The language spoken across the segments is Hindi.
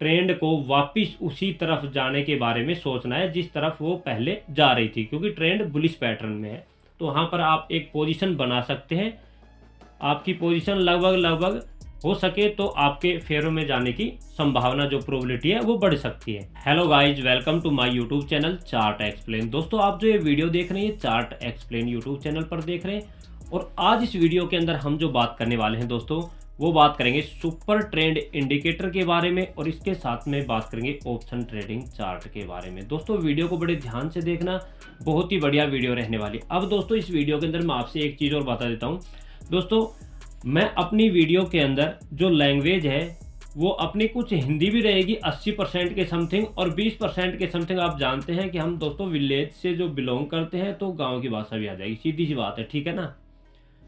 ट्रेंड को वापस उसी तरफ जाने के बारे में सोचना है जिस तरफ वो पहले जा रही थी, क्योंकि ट्रेंड बुलिश पैटर्न में है। तो वहाँ पर आप एक पोजीशन बना सकते हैं। आपकी पोजीशन लगभग हो सके तो आपके फेरों में जाने की संभावना, जो प्रोबेबिलिटी है, वो बढ़ सकती है। Hello guys, welcome to my YouTube channel chart explain. दोस्तों, आप जो ये वीडियो देख रहे हैं चार्ट एक्सप्लेन यूट्यूब चैनल पर देख रहे हैं, और आज इस वीडियो के अंदर हम जो बात करने वाले हैं दोस्तों, वो बात करेंगे सुपर ट्रेंड इंडिकेटर के बारे में, और इसके साथ में बात करेंगे ऑप्शन ट्रेडिंग चार्ट के बारे में। दोस्तों, वीडियो को बड़े ध्यान से देखना, बहुत ही बढ़िया वीडियो रहने वाली। अब दोस्तों, इस वीडियो के अंदर मैं आपसे एक चीज़ और बता देता हूँ। दोस्तों, मैं अपनी वीडियो के अंदर जो लैंग्वेज है वो अपनी कुछ हिंदी भी रहेगी 80% के समथिंग, और 20% के समथिंग आप जानते हैं कि हम दोस्तों विलेज से जो बिलोंग करते हैं, तो गाँव की भाषा भी आ जाएगी, सीधी सी बात है, ठीक है ना।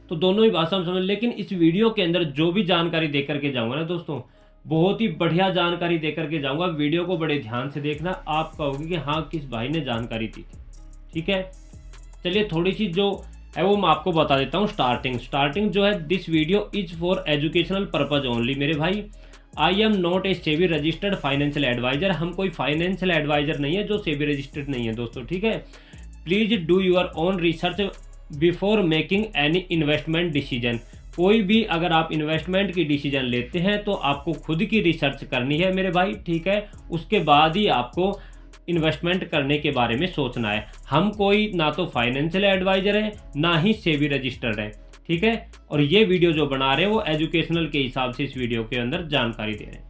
तो दोनों ही भाषा हम समझ, लेकिन इस वीडियो के अंदर जो भी जानकारी दे करके जाऊंगा ना दोस्तों, बहुत ही बढ़िया जानकारी दे करके जाऊंगा। वीडियो को बड़े ध्यान से देखना, आप कहोगे कि हाँ, किस भाई ने जानकारी दी थी, ठीक है। चलिए, थोड़ी सी जो है वो मैं आपको बता देता हूँ। स्टार्टिंग जो है, this video is for educational purpose only. मेरे भाई, I am not a SEBI registered financial advisor. हम कोई फाइनेंशियल एडवाइजर नहीं है जो सेबी रजिस्टर्ड नहीं है दोस्तों, ठीक है। Please do your own research before making any investment decision. कोई भी अगर आप इन्वेस्टमेंट की डिसीजन लेते हैं तो आपको खुद की रिसर्च करनी है मेरे भाई, ठीक है। उसके बाद ही आपको इन्वेस्टमेंट करने के बारे में सोचना है। हम कोई ना तो फाइनेंशियल एडवाइजर है, ना ही सेबी रजिस्टर्ड है, ठीक है। और ये वीडियो जो बना रहे हैं वो एजुकेशनल के हिसाब से इस वीडियो के अंदर जानकारी दे रहे हैं।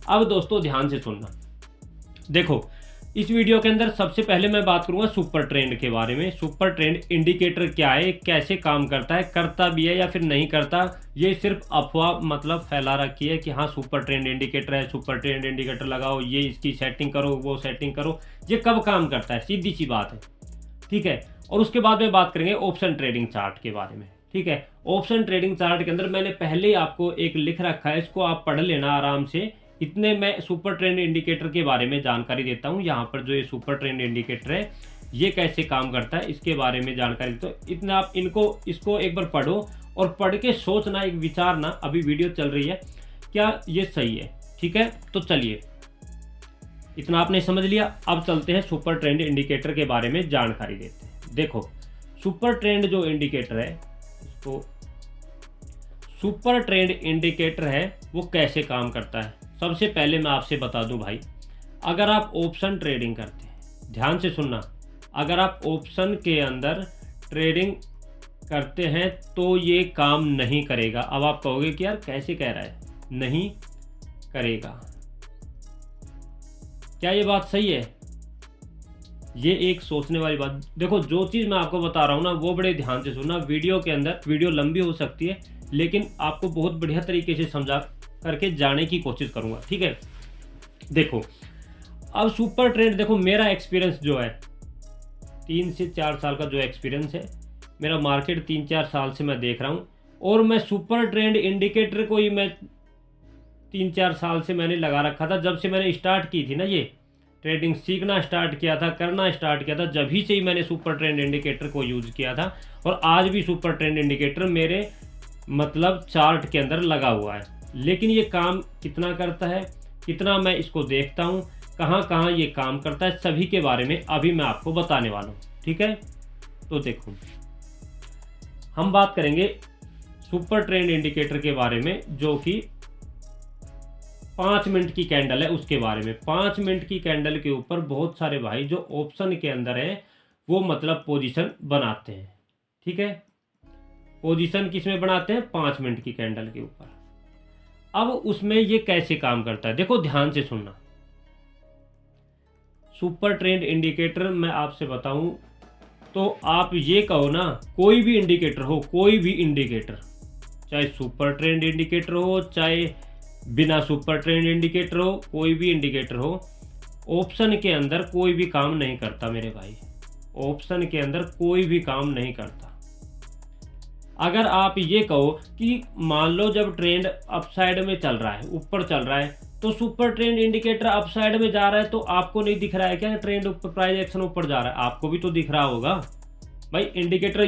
अब दोस्तों, ध्यान से सुनना। देखो, इस वीडियो के अंदर सबसे पहले मैं बात करूंगा सुपर ट्रेंड के बारे में। सुपर ट्रेंड इंडिकेटर क्या है, कैसे काम करता है, करता भी है या फिर नहीं करता। ये सिर्फ अफवाह मतलब फैला रखी है कि हाँ, सुपर ट्रेंड इंडिकेटर है, सुपर ट्रेंड इंडिकेटर लगाओ, ये इसकी सेटिंग करो, वो सेटिंग करो। ये कब काम करता है, सीधी सी बात है, ठीक है। और उसके बाद में बात करेंगे ऑप्शन ट्रेडिंग चार्ट के बारे में, ठीक है। ऑप्शन ट्रेडिंग चार्ट के अंदर मैंने पहले ही आपको एक लिख रखा है, इसको आप पढ़ लेना आराम से। इतने मैं सुपर ट्रेंड इंडिकेटर के बारे में जानकारी देता हूँ। यहाँ पर जो ये सुपर ट्रेंड इंडिकेटर है, ये कैसे काम करता है, इसके बारे में जानकारी देता हूँ। इतना आप इसको एक बार पढ़ो, और पढ़ के सोचना, एक विचारना। अभी वीडियो चल रही है, क्या ये सही है, ठीक है। तो चलिए, इतना आपने समझ लिया। अब चलते हैं सुपर ट्रेंड इंडिकेटर के बारे में जानकारी देते हैं। देखो, सुपर ट्रेंड जो इंडिकेटर है, तो सुपर ट्रेंड इंडिकेटर है वो कैसे काम करता है। सबसे पहले मैं आपसे बता दूं भाई, अगर आप ऑप्शन ट्रेडिंग करते हैं, ध्यान से सुनना, अगर आप ऑप्शन के अंदर ट्रेडिंग करते हैं तो ये काम नहीं करेगा। अब आप कहोगे कि यार कैसे कह रहा है, नहीं करेगा। क्या ये बात सही है? ये एक सोचने वाली बात। देखो, जो चीज़ मैं आपको बता रहा हूँ ना, वो बड़े ध्यान से सुनना। वीडियो के अंदर, वीडियो लंबी हो सकती है, लेकिन आपको बहुत बढ़िया तरीके से समझा करके जाने की कोशिश करूंगा, ठीक है। देखो, अब सुपर ट्रेंड, देखो मेरा एक्सपीरियंस जो है 3 से 4 साल का जो एक्सपीरियंस है मेरा, मार्केट 3-4 साल से मैं देख रहा हूँ, और मैं सुपर ट्रेंड इंडिकेटर को ही मैं 3-4 साल से मैंने लगा रखा था। जब से मैंने स्टार्ट की थी ना, ये ट्रेडिंग सीखना स्टार्ट किया था, करना स्टार्ट किया था, जब ही से ही मैंने सुपर ट्रेंड इंडिकेटर को यूज़ किया था। और आज भी सुपर ट्रेंड इंडिकेटर मेरे मतलब चार्ट के अंदर लगा हुआ है। लेकिन ये काम कितना करता है, कितना मैं इसको देखता हूँ, कहाँ कहाँ ये काम करता है, सभी के बारे में अभी मैं आपको बताने वाला हूँ, ठीक है। तो देखो, हम बात करेंगे सुपर ट्रेंड इंडिकेटर के बारे में, जो कि 5 मिनट की कैंडल है, उसके बारे में। 5 मिनट की कैंडल के ऊपर बहुत सारे भाई जो ऑप्शन के अंदर है वो मतलब पोजीशन बनाते हैं, ठीक है। पोजीशन किसमें बनाते हैं? 5 मिनट की कैंडल के ऊपर। अब उसमें ये कैसे काम करता है, देखो ध्यान से सुनना। सुपर ट्रेंड इंडिकेटर मैं आपसे बताऊं तो आप ये कहो ना, कोई भी इंडिकेटर हो, कोई भी इंडिकेटर, चाहे सुपर ट्रेंड इंडिकेटर हो, चाहे बिना सुपर ट्रेंड इंडिकेटर हो, कोई भी इंडिकेटर हो, ऑप्शन के अंदर कोई भी काम नहीं करता मेरे भाई। ऑप्शन के अंदर कोई भी काम नहीं करता। अगर आप ये कहो कि मान लो जब ट्रेंड अपसाइड में चल रहा है, ऊपर चल रहा है, तो सुपर ट्रेंड इंडिकेटर अपसाइड में जा रहा है, तो आपको नहीं दिख रहा है क्या ट्रेंड ऊपर, प्राइस एक्शन ऊपर जा रहा है? आपको भी तो दिख रहा होगा भाई। इंडिकेटर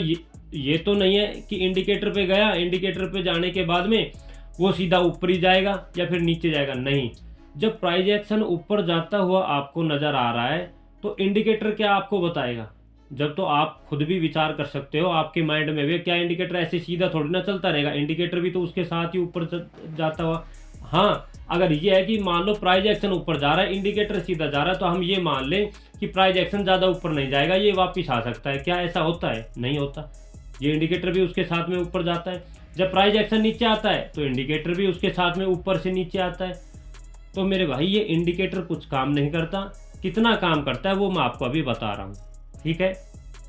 ये तो नहीं है कि इंडिकेटर पे गया, इंडिकेटर पे जाने के बाद में वो सीधा ऊपर ही जाएगा या फिर नीचे जाएगा, नहीं। जब प्राइस एक्शन ऊपर जाता हुआ आपको नज़र आ रहा है तो इंडिकेटर क्या आपको बताएगा? जब तो आप खुद भी विचार कर सकते हो आपके माइंड में भी, क्या इंडिकेटर ऐसे सीधा थोड़ी ना चलता रहेगा, इंडिकेटर भी तो उसके साथ ही ऊपर जाता हुआ। हाँ, अगर ये है कि मान लो प्राइस एक्शन ऊपर जा रहा है, इंडिकेटर सीधा जा रहा है, तो हम ये मान लें कि प्राइस एक्शन ज़्यादा ऊपर नहीं जाएगा, ये वापस आ सकता है। क्या ऐसा होता है? नहीं होता। ये इंडिकेटर भी उसके साथ में ऊपर जाता है। जब प्राइस एक्शन नीचे आता है तो इंडिकेटर भी उसके साथ में ऊपर से नीचे आता है। तो मेरे भाई ये इंडिकेटर कुछ काम नहीं करता। कितना काम करता है वो मैं आपको अभी बता रहा हूँ, ठीक है।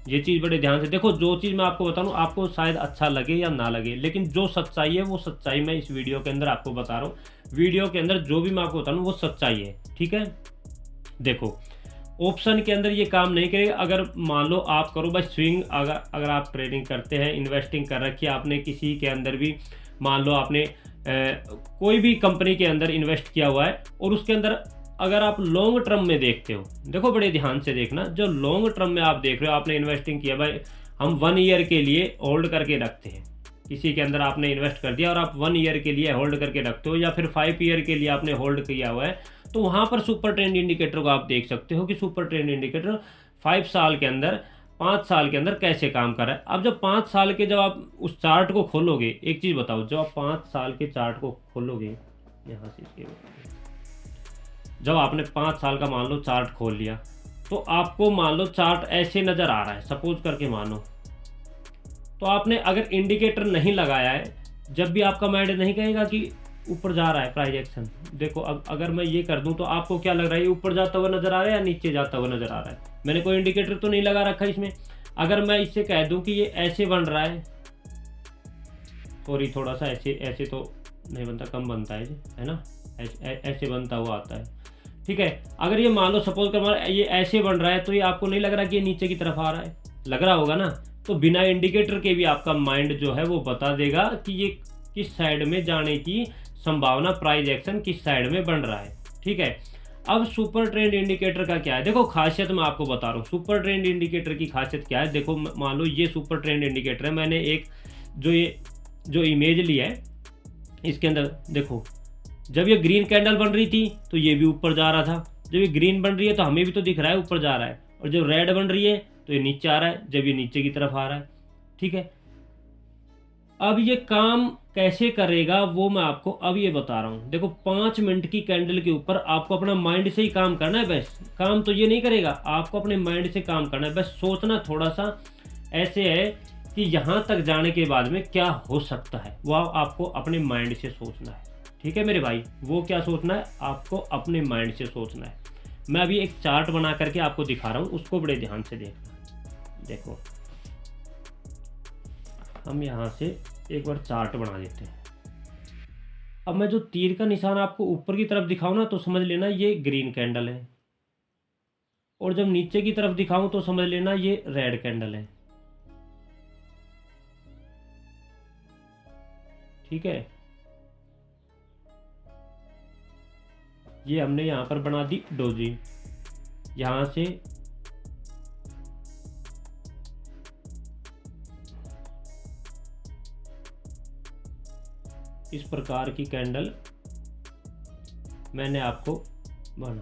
ये चीज़ बड़े ध्यान से देखो। जो चीज़ मैं आपको बता रहा हूँ आपको शायद अच्छा लगे या ना लगे, लेकिन जो सच्चाई है वो सच्चाई मैं इस वीडियो के अंदर आपको बता रहा हूँ। वीडियो के अंदर जो भी मैं आपको बता रहा हूँ वो सच्चाई है, ठीक है। देखो, ऑप्शन के अंदर ये काम नहीं करेगा। अगर मान लो आप करो भाई स्विंग, अगर आप ट्रेडिंग करते हैं, इन्वेस्टिंग कर रखी है आपने किसी के अंदर भी, मान लो आपने कोई भी कंपनी के अंदर इन्वेस्ट किया हुआ है और उसके अंदर अगर आप लॉन्ग टर्म में देखते हो, देखो बड़े ध्यान से देखना, जो लॉन्ग टर्म में आप देख रहे हो, आपने इन्वेस्टिंग किया भाई, हम 1 ईयर के लिए होल्ड करके रखते हैं। किसी के अंदर आपने इन्वेस्ट कर दिया और आप 1 ईयर के लिए होल्ड करके रखते हो, या फिर 5 ईयर के लिए आपने होल्ड किया हुआ है, तो वहाँ पर सुपर ट्रेंड इंडिकेटर को आप देख सकते हो कि सुपर ट्रेंड इंडिकेटर 5 साल के अंदर, 5 साल के अंदर कैसे काम कर रहा है। अब जब 5 साल के, जब आप उस चार्ट को खोलोगे, एक चीज़ बताओ, जब आप 5 साल के चार्ट को खोलोगे, यहाँ से जब आपने 5 साल का मान लो चार्ट खोल लिया, तो आपको मान लो चार्ट ऐसे नज़र आ रहा है, सपोज करके मानो, तो आपने अगर इंडिकेटर नहीं लगाया है, जब भी आपका माइंड नहीं कहेगा कि ऊपर जा रहा है प्राइस एक्शन। देखो अब अगर मैं ये कर दूं तो आपको क्या लग रहा है, ये ऊपर जाता हुआ नज़र आ रहा है या नीचे जाता हुआ नज़र आ रहा है? मैंने कोई इंडिकेटर तो नहीं लगा रखा इसमें। अगर मैं इससे कह दूं कि ये ऐसे बन रहा है, सॉरी थोड़ा सा ऐसे तो नहीं बनता, कम बनता है ना, ऐसे बनता हुआ आता है, ठीक है। अगर ये मान लो सपोज कर ये ऐसे बन रहा है, तो ये आपको नहीं लग रहा कि ये नीचे की तरफ आ रहा है? लग रहा होगा ना। तो बिना इंडिकेटर के भी आपका माइंड जो है वो बता देगा कि ये किस साइड में जाने की संभावना, प्राइस एक्शन किस साइड में बन रहा है, ठीक है। अब सुपर ट्रेंड इंडिकेटर का क्या है, देखो खासियत मैं आपको बता रहा हूँ। सुपर ट्रेंड इंडिकेटर की खासियत क्या है, देखो मान लो ये सुपर ट्रेंड इंडिकेटर है, मैंने एक जो इमेज लिया है, इसके अंदर देखो, जब ये ग्रीन कैंडल बन रही थी तो ये भी ऊपर जा रहा था, जब ये ग्रीन बन रही है तो हमें भी तो दिख रहा है ऊपर जा रहा है, और जब रेड बन रही है तो ये नीचे आ रहा है, जब ये नीचे की तरफ आ रहा है, ठीक है। अब ये काम कैसे करेगा वो मैं आपको अब ये बता रहा हूँ। देखो 5 मिनट की कैंडल के ऊपर आपको अपना माइंड से ही काम करना है, बस काम तो ये नहीं करेगा, आपको अपने माइंड से काम करना है। बस सोचना थोड़ा सा ऐसे है कि यहाँ तक जाने के बाद में क्या हो सकता है, वो आपको अपने माइंड से सोचना है, ठीक है मेरे भाई। वो क्या सोचना है, आपको अपने माइंड से सोचना है। मैं अभी एक चार्ट बना करके आपको दिखा रहा हूँ, उसको बड़े ध्यान से देखना। देखो हम यहाँ से एक बार चार्ट बना देते हैं। अब मैं जो तीर का निशान आपको ऊपर की तरफ दिखाऊं ना, तो समझ लेना ये ग्रीन कैंडल है, और जब नीचे की तरफ दिखाऊं तो समझ लेना ये रेड कैंडल है, ठीक है। ये हमने यहाँ पर बना दी डोजी, यहाँ से इस प्रकार की कैंडल मैंने आपको बना दी।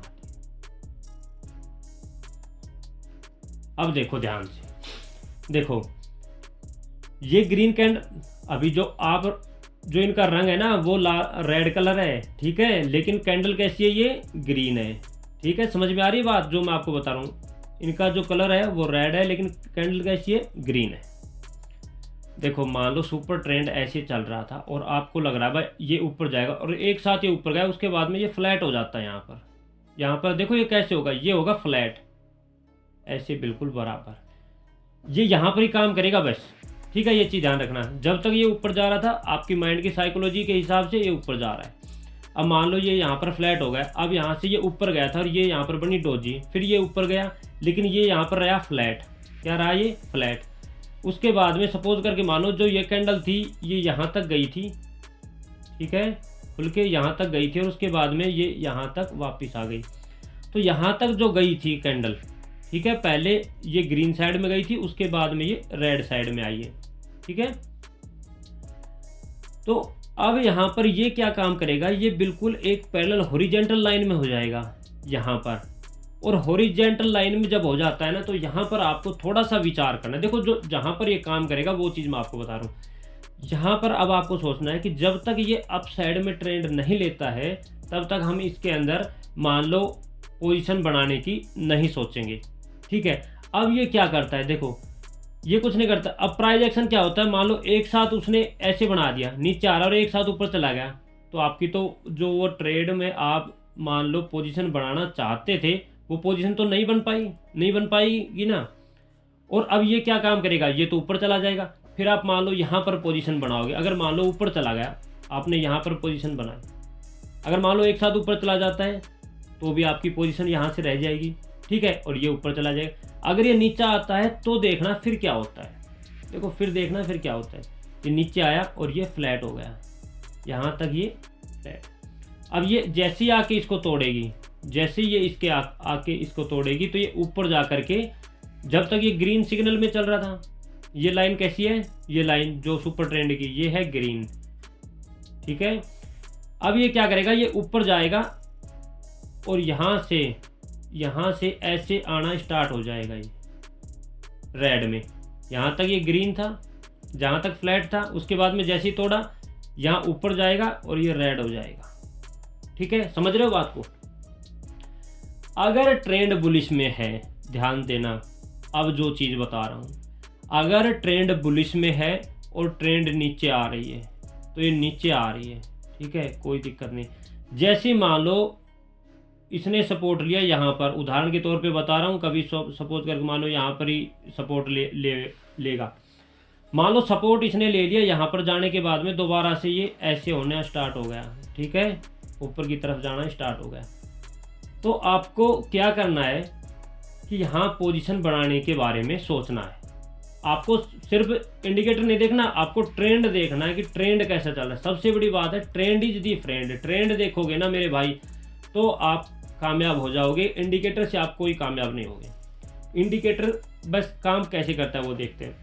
अब देखो ध्यान से, देखो ये ग्रीन कैंडल, अभी जो इनका रंग है ना वो रेड कलर है, ठीक है, लेकिन कैंडल कैसी है, ये ग्रीन है, ठीक है। समझ में आ रही है बात जो मैं आपको बता रहा हूँ? इनका जो कलर है वो रेड है, लेकिन कैंडल कैसी है, ग्रीन है। देखो मान लो सुपर ट्रेंड ऐसे चल रहा था और आपको लग रहा है भाई ये ऊपर जाएगा, और एक साथ ये ऊपर गया, उसके बाद में ये फ्लैट हो जाता है। यहाँ पर देखो ये कैसे होगा, ये होगा फ्लैट, ऐसे बिल्कुल बराबर, ये यहाँ पर ही काम करेगा बस, ठीक है। ये चीज़ ध्यान रखना, जब तक ये ऊपर जा रहा था आपकी माइंड की साइकोलॉजी के हिसाब से ये ऊपर जा रहा है। अब मान लो ये यहाँ पर फ्लैट हो गया, अब यहाँ से ये ऊपर गया था और ये यहाँ पर बनी डोजी, फिर ये ऊपर गया, लेकिन ये यहाँ पर रहा फ्लैट, क्या रहा ये फ्लैट। उसके बाद में सपोज करके मानो जो ये कैंडल थी ये यहाँ तक गई थी, ठीक है, खुल के यहाँ तक गई थी, और उसके बाद में ये यहाँ तक वापस आ गई। तो यहाँ तक जो गई थी कैंडल, ठीक है, पहले ये ग्रीन साइड में गई थी, उसके बाद में ये रेड साइड में आई है, ठीक है। तो अब यहाँ पर ये क्या काम करेगा, ये बिल्कुल एक पैरेलल हॉरिजॉन्टल लाइन में हो जाएगा यहाँ पर। और हॉरिजॉन्टल लाइन में जब हो जाता है ना, तो यहाँ पर आपको थोड़ा सा विचार करना है। देखो जो जहाँ पर ये काम करेगा वो चीज़ मैं आपको बता रहा हूँ। यहाँ पर अब आपको सोचना है कि जब तक ये अप साइड में ट्रेंड नहीं लेता है तब तक हम इसके अंदर मान लो पोजीशन बनाने की नहीं सोचेंगे, ठीक है। अब ये क्या करता है, देखो ये कुछ नहीं करता। अब प्राइस एक्शन क्या होता है, मान लो एक साथ उसने ऐसे बना दिया, नीचे आ रहा और एक साथ ऊपर चला गया, तो आपकी तो जो वो ट्रेड में आप मान लो पोजीशन बनाना चाहते थे वो पोजीशन तो नहीं बन पाएगी ना। और अब ये क्या काम करेगा, ये तो ऊपर चला जाएगा। फिर आप मान लो यहाँ पर पोजीशन बनाओगे, अगर मान लो ऊपर चला गया, आपने यहाँ पर पोजीशन बनाई, अगर मान लो एक साथ ऊपर चला जाता है तो भी आपकी पोजीशन यहाँ से रह जाएगी, ठीक है, और ये ऊपर चला जाएगा। अगर ये नीचे आता है तो देखना फिर क्या होता है, देखो फिर देखना फिर क्या होता है। ये नीचे आया और ये फ्लैट हो गया, यहाँ तक ये फ्लैट। अब ये जैसे ही आके इसको तोड़ेगी, जैसे ही ये इसके आके इसको तोड़ेगी, तो ये ऊपर जा करके, जब तक ये ग्रीन सिग्नल में चल रहा था, ये लाइन कैसी है, ये लाइन जो सुपर ट्रेंड की ये है ग्रीन, ठीक है। अब ये क्या करेगा, ये ऊपर जाएगा और यहाँ से ऐसे आना स्टार्ट हो जाएगा ये रेड में। यहाँ तक ये ग्रीन था, जहाँ तक फ्लैट था, उसके बाद में जैसे ही तोड़ा यहाँ ऊपर जाएगा और ये रेड हो जाएगा, ठीक है। समझ रहे हो बात को। अगर ट्रेंड बुलिश में है, ध्यान देना, अब जो चीज़ बता रहा हूँ, अगर ट्रेंड बुलिश में है और ट्रेंड नीचे आ रही है तो ये नीचे आ रही है, ठीक है, कोई दिक्कत नहीं। जैसे मान लो इसने सपोर्ट लिया यहाँ पर, उदाहरण के तौर पे बता रहा हूँ, कभी सपोज करके मान लो यहाँ पर ही सपोर्ट लेगा। मान लो सपोर्ट इसने ले लिया, यहाँ पर जाने के बाद में दोबारा से ये ऐसे होना स्टार्ट हो गया, ठीक है, ऊपर की तरफ जाना स्टार्ट हो गया। तो आपको क्या करना है कि यहाँ पोजीशन बनाने के बारे में सोचना है। आपको सिर्फ इंडिकेटर नहीं देखना, आपको ट्रेंड देखना है कि ट्रेंड कैसा चल रहा है। सबसे बड़ी बात है trend is the friend. Trend देखोगे ना मेरे भाई तो आप कामयाब हो जाओगे, इंडिकेटर से आप कोई कामयाब नहीं होगे। इंडिकेटर बस काम कैसे करता है वो देखते हैं।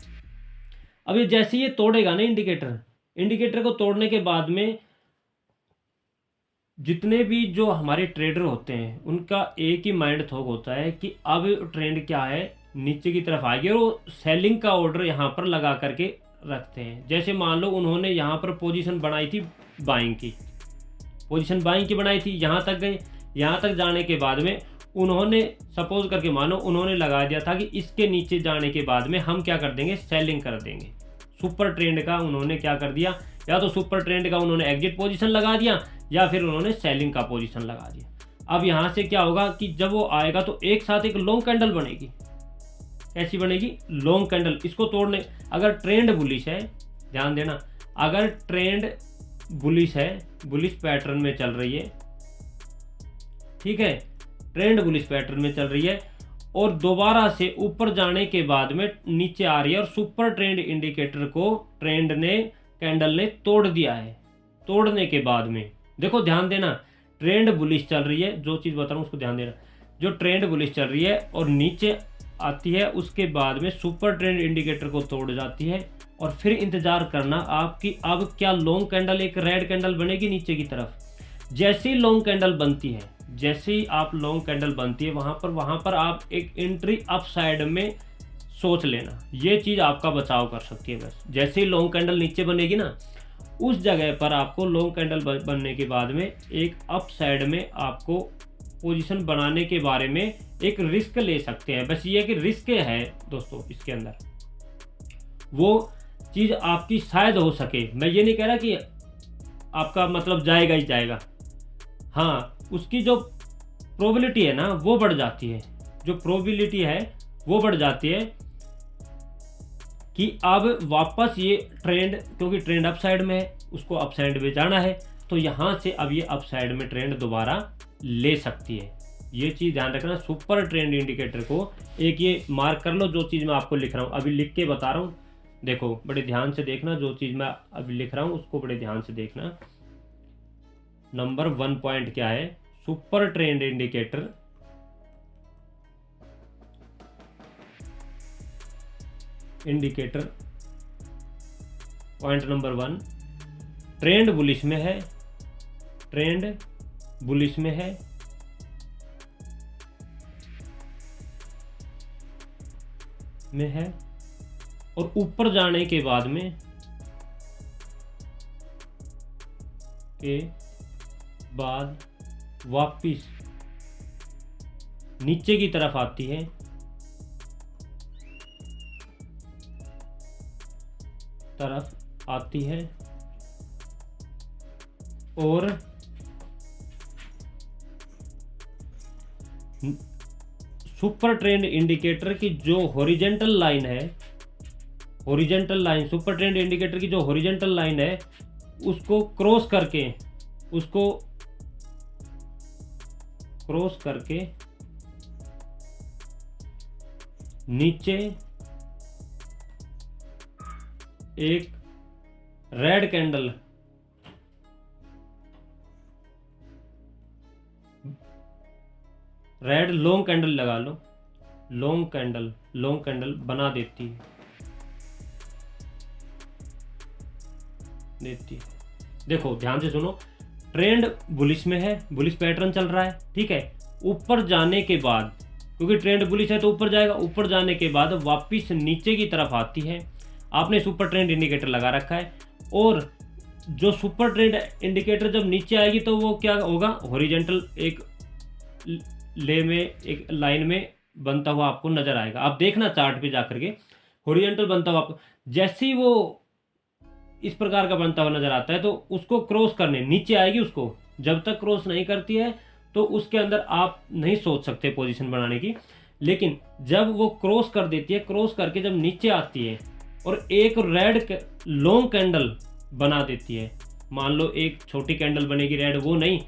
अब ये जैसे ये तोड़ेगा ना इंडिकेटर को तोड़ने के बाद में जितने भी जो हमारे ट्रेडर होते हैं उनका एक ही माइंड थॉट होता है कि अब ट्रेंड क्या है, नीचे की तरफ आएगी, और वो सेलिंग का ऑर्डर यहाँ पर लगा करके रखते हैं। जैसे मान लो उन्होंने यहाँ पर पोजीशन बनाई थी बाइंग की, पोजीशन बाइंग की बनाई थी, यहाँ तक गए, यहाँ तक जाने के बाद में उन्होंने सपोज करके मानो उन्होंने लगा दिया था कि इसके नीचे जाने के बाद में हम क्या कर देंगे, सेलिंग कर देंगे। सुपर ट्रेंड का उन्होंने क्या कर दिया, या तो सुपर ट्रेंड का उन्होंने एग्जिट पोजीशन लगा दिया या फिर उन्होंने सेलिंग का पोजीशन लगा दिया। अब यहाँ से क्या होगा कि जब वो आएगा तो एक साथ एक लॉन्ग कैंडल बनेगी। कैसी बनेगी, लॉन्ग कैंडल। इसको तोड़ने, अगर ट्रेंड बुलिश है, ध्यान देना, अगर ट्रेंड बुलिश है, बुलिश पैटर्न में चल रही है, ठीक है, ट्रेंड बुलिश पैटर्न में चल रही है और दोबारा से ऊपर जाने के बाद में नीचे आ रही है और सुपर ट्रेंड इंडिकेटर को ट्रेंड ने, कैंडल ने तोड़ दिया है। तोड़ने के बाद में देखो ध्यान देना, ट्रेंड बुलिश चल रही है, जो चीज़ बता रहा हूँ उसको ध्यान देना। जो ट्रेंड बुलिश चल रही है और नीचे आती है, उसके बाद में सुपर ट्रेंड इंडिकेटर को तोड़ जाती है और फिर इंतजार करना आपकी अब क्या लॉन्ग कैंडल, एक रेड कैंडल बनेगी नीचे की तरफ। जैसे ही लॉन्ग कैंडल बनती है, जैसे ही आप लॉन्ग कैंडल बनती है वहाँ पर आप एक एंट्री अप साइड में सोच लेना, ये चीज़ आपका बचाव कर सकती है। बस जैसे ही लॉन्ग कैंडल नीचे बनेगी ना, उस जगह पर आपको लॉन्ग कैंडल बनने के बाद में एक अप साइड में आपको पोजीशन बनाने के बारे में एक रिस्क ले सकते हैं। बस ये कि रिस्क है दोस्तों, इसके अंदर वो चीज़ आपकी शायद हो सके। मैं ये नहीं कह रहा कि आपका मतलब जाएगा ही जाएगा, हाँ, उसकी जो प्रोबेबिलिटी है ना वो बढ़ जाती है, जो प्रोबेबिलिटी है वो बढ़ जाती है कि अब वापस ये ट्रेंड, क्योंकि ट्रेंड अप साइड में है, उसको अप साइड में जाना है, तो यहाँ से अब ये अप साइड में ट्रेंड दोबारा ले सकती है। ये चीज़ ध्यान रखना। सुपर ट्रेंड इंडिकेटर को एक ये मार्क कर लो, जो चीज़ मैं आपको लिख रहा हूँ, अभी लिख के बता रहा हूँ, देखो बड़े ध्यान से देखना, जो चीज़ मैं अभी लिख रहा हूँ उसको बड़े ध्यान से देखना। नंबर 1 पॉइंट क्या है, super trend indicator point number 1, trend bullish में है, ट्रेंड बुलिश में है, और ऊपर जाने के बाद में वापिस नीचे की तरफ आती है, और सुपर ट्रेंड इंडिकेटर की जो हॉरिजेंटल लाइन है, सुपर ट्रेंड इंडिकेटर की जो हॉरिजेंटल लाइन है उसको क्रॉस करके नीचे एक रेड कैंडल लॉन्ग कैंडल लगा लो, लॉन्ग कैंडल बना देती है। देखो ध्यान से सुनो, ट्रेंड बुलिश में है, बुलिश पैटर्न चल रहा है, ठीक है। ऊपर जाने के बाद, क्योंकि ट्रेंड बुलिश है तो ऊपर जाएगा, ऊपर जाने के बाद वापस नीचे की तरफ आती है। आपने सुपर ट्रेंड इंडिकेटर लगा रखा है, और जो सुपर ट्रेंड इंडिकेटर जब नीचे आएगी तो वो क्या होगा, हॉरिजेंटल एक लाइन में बनता हुआ आपको नजर आएगा। आप देखना चार्ट पे जाकर के, हॉरिजेंटल बनता हुआ आपको, जैसे ही वो इस प्रकार का बनता हुआ नजर आता है तो उसको क्रॉस करने नीचे आएगी। उसको जब तक क्रॉस नहीं करती है तो उसके अंदर आप नहीं सोच सकते पोजीशन बनाने की, लेकिन जब वो क्रॉस कर देती है, क्रॉस करके जब नीचे आती है और एक रेड लॉन्ग कैंडल बना देती है, मान लो एक छोटी कैंडल बनेगी रेड, वो नहीं,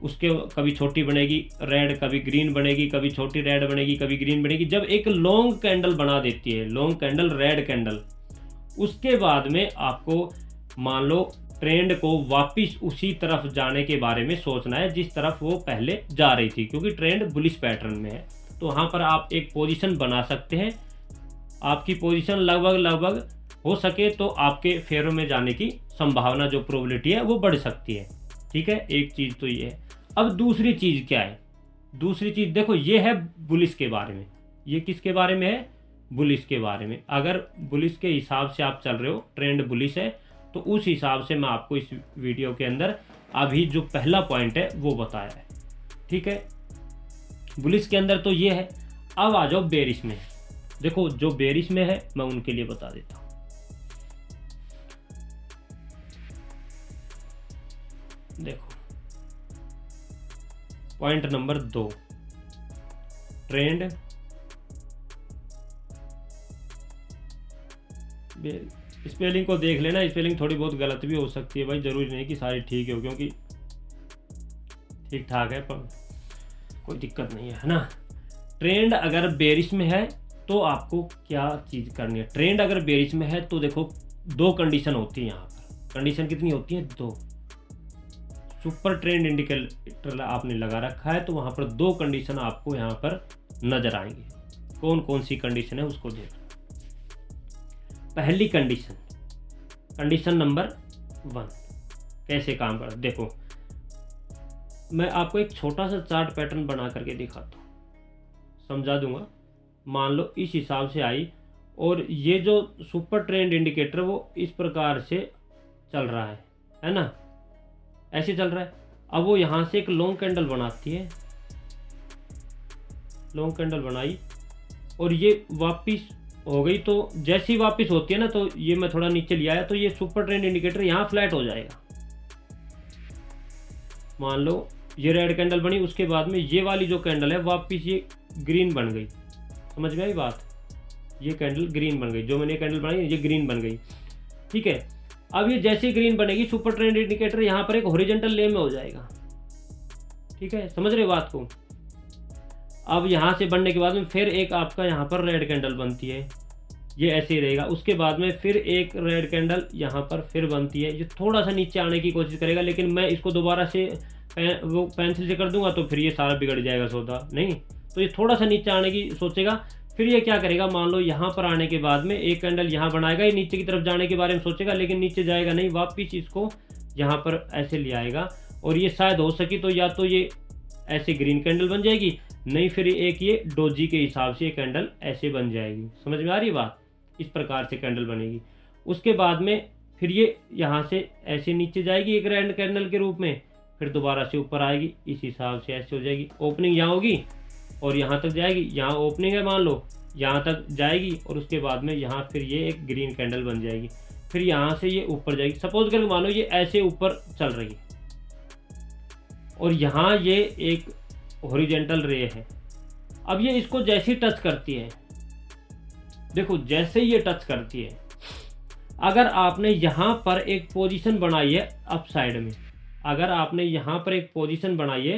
उसके कभी छोटी बनेगी रेड, कभी ग्रीन बनेगी, कभी छोटी रेड बनेगी, कभी ग्रीन बनेगी। जब एक लॉन्ग कैंडल बना देती है, लॉन्ग कैंडल रेड कैंडल, उसके बाद में आपको मान लो ट्रेंड को वापस उसी तरफ जाने के बारे में सोचना है जिस तरफ वो पहले जा रही थी, क्योंकि ट्रेंड बुलिश पैटर्न में है। तो वहाँ पर आप एक पोजीशन बना सकते हैं। आपकी पोजीशन लगभग हो सके तो आपके फेवर में जाने की संभावना, जो प्रोबेबिलिटी है वो बढ़ सकती है, ठीक है। एक चीज़ तो ये है। अब दूसरी चीज़ क्या है, दूसरी चीज़ देखो, ये है बुलिश के बारे में। ये किसके बारे में है, बुलिश के बारे में। अगर बुलिश के हिसाब से आप चल रहे हो, ट्रेंड बुलिश है, तो उस हिसाब से मैं आपको इस वीडियो के अंदर अभी जो पहला पॉइंट है वो बताया है, ठीक है। बुलिश के अंदर तो ये है। अब आ जाओ बेरिश में। देखो जो बेरिश में है मैं उनके लिए बता देता हूँ। देखो पॉइंट नंबर 2, ट्रेंड स्पेलिंग को देख लेना, स्पेलिंग थोड़ी बहुत गलत भी हो सकती है भाई, जरूरी नहीं कि सारी ठीक हो, क्योंकि ठीक ठाक है पर कोई दिक्कत नहीं है ना। ट्रेंड अगर बेरिश में है तो आपको क्या चीज़ करनी है। ट्रेंड अगर बेरिश में है तो देखो 2 कंडीशन होती है यहाँ पर। कंडीशन कितनी होती है, 2। सुपर ट्रेंड इंडिकेटर आपने लगा रखा है तो वहाँ पर 2 कंडीशन आपको यहाँ पर नजर आएंगे। कौन कौन सी कंडीशन है उसको देखो। पहली कंडीशन, कंडीशन नंबर 1 कैसे काम कर, देखो मैं आपको एक छोटा सा चार्ट पैटर्न बना करके दिखाता हूँ, समझा दूंगा। मान लो इस हिसाब से आई और ये जो सुपर ट्रेंड इंडिकेटर वो इस प्रकार से चल रहा है ना, ऐसे चल रहा है। अब वो यहाँ से एक लॉन्ग कैंडल बनाती है, लॉन्ग कैंडल बनाई और ये वापिस हो गई। तो जैसी वापस होती है ना, तो ये मैं थोड़ा नीचे लिया है, तो ये सुपर ट्रेंड इंडिकेटर यहाँ फ्लैट हो जाएगा। मान लो ये रेड कैंडल बनी, उसके बाद में ये वाली जो कैंडल है वापस ये ग्रीन बन गई। समझ में आई बात, ये कैंडल ग्रीन बन गई, जो मैंने कैंडल बनाई ये ग्रीन बन गई, ठीक है। अब ये जैसे ग्रीन बनेगी, सुपर ट्रेंड इंडिकेटर यहाँ पर एक हॉरिजॉन्टल ले में हो जाएगा, ठीक है, समझ रहे बात को। अब यहाँ से बनने के बाद में फिर एक आपका यहाँ पर रेड कैंडल बनती है, ये ऐसे ही रहेगा। उसके बाद में फिर एक रेड कैंडल यहाँ पर फिर बनती है, ये थोड़ा सा नीचे आने की कोशिश करेगा, लेकिन मैं इसको दोबारा से वो पेंसिल से कर दूंगा तो फिर ये सारा बिगड़ जाएगा सौदा, नहीं तो ये थोड़ा सा नीचे आने की सोचेगा, फिर ये क्या करेगा, मान लो यहाँ पर आने के बाद में एक कैंडल यहाँ बनाएगा, ये नीचे की तरफ जाने के बारे में सोचेगा लेकिन नीचे जाएगा नहीं, वापिस इसको यहाँ पर ऐसे ले आएगा और ये शायद हो सकी तो या तो ये ऐसे ग्रीन कैंडल बन जाएगी, नहीं फिर एक ये डोजी के हिसाब से ये कैंडल ऐसे बन जाएगी। समझ में आ रही बात? इस प्रकार से कैंडल बनेगी। उसके बाद में फिर ये यहाँ से ऐसे नीचे जाएगी एक रेड कैंडल के रूप में, फिर दोबारा से ऊपर आएगी, इस हिसाब से ऐसे हो जाएगी। ओपनिंग यहाँ होगी और यहाँ तक जाएगी, यहाँ ओपनिंग है मान लो, यहाँ तक जाएगी और उसके बाद में यहाँ फिर ये एक ग्रीन कैंडल बन जाएगी, फिर यहाँ से ये ऊपर जाएगी। सपोज करके मानो ये ऐसे ऊपर चल रही है और यहाँ ये एक हॉरिजॉन्टल रे है। अब ये इसको जैसे ही टच करती है, देखो जैसे ही ये टच करती है, अगर आपने यहाँ पर एक पोजीशन बनाई है अप साइड में, अगर आपने यहाँ पर एक पोजीशन बनाई है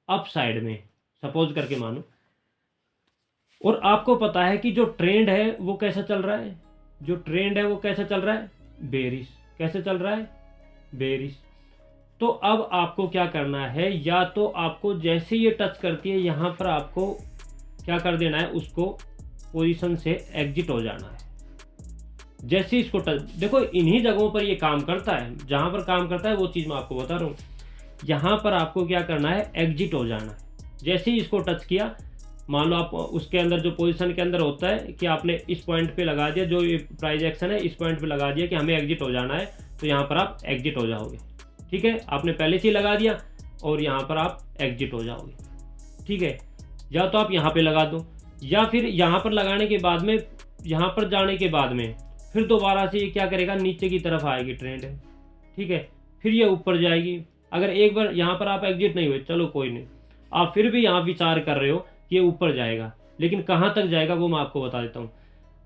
अप साइड में सपोज करके मानो, और आपको पता है कि जो ट्रेंड है वो कैसा चल रहा है, जो ट्रेंड है वो कैसा चल रहा है, बेरिश। कैसे चल रहा है, बेरिश। तो अब आपको क्या करना है, या तो आपको जैसे ये टच करती है यहाँ पर आपको क्या कर देना है, उसको पोजीशन से एग्जिट हो जाना है। जैसे इसको टच, देखो इन्हीं जगहों पर ये काम करता है, जहाँ पर काम करता है वो चीज़ मैं आपको बता रहा हूँ। यहाँ पर आपको क्या करना है, एग्जिट हो जाना है। जैसे ही इसको टच किया, मान लो आप उसके अंदर जो पोजीशन के अंदर होता है कि आपने इस पॉइंट पे लगा दिया, जो ये प्राइस एक्शन है इस पॉइंट पे लगा दिया कि हमें एग्जिट हो जाना है, तो यहाँ पर आप एग्जिट हो जाओगे। ठीक है, आपने पहले से ही लगा दिया और यहाँ पर आप एग्जिट हो जाओगे। ठीक है, या तो आप यहाँ पे लगा दो, या फिर यहाँ पर लगाने के बाद में, यहाँ पर जाने के बाद में फिर दोबारा से ये क्या करेगा, नीचे की तरफ आएगी ट्रेंड है। ठीक है, फिर ये ऊपर जाएगी। अगर एक बार यहाँ पर आप एग्जिट नहीं हुए, चलो कोई नहीं, आप फिर भी यहाँ विचार कर रहे हो कि ये ऊपर जाएगा, लेकिन कहाँ तक जाएगा वो मैं आपको बता देता हूँ।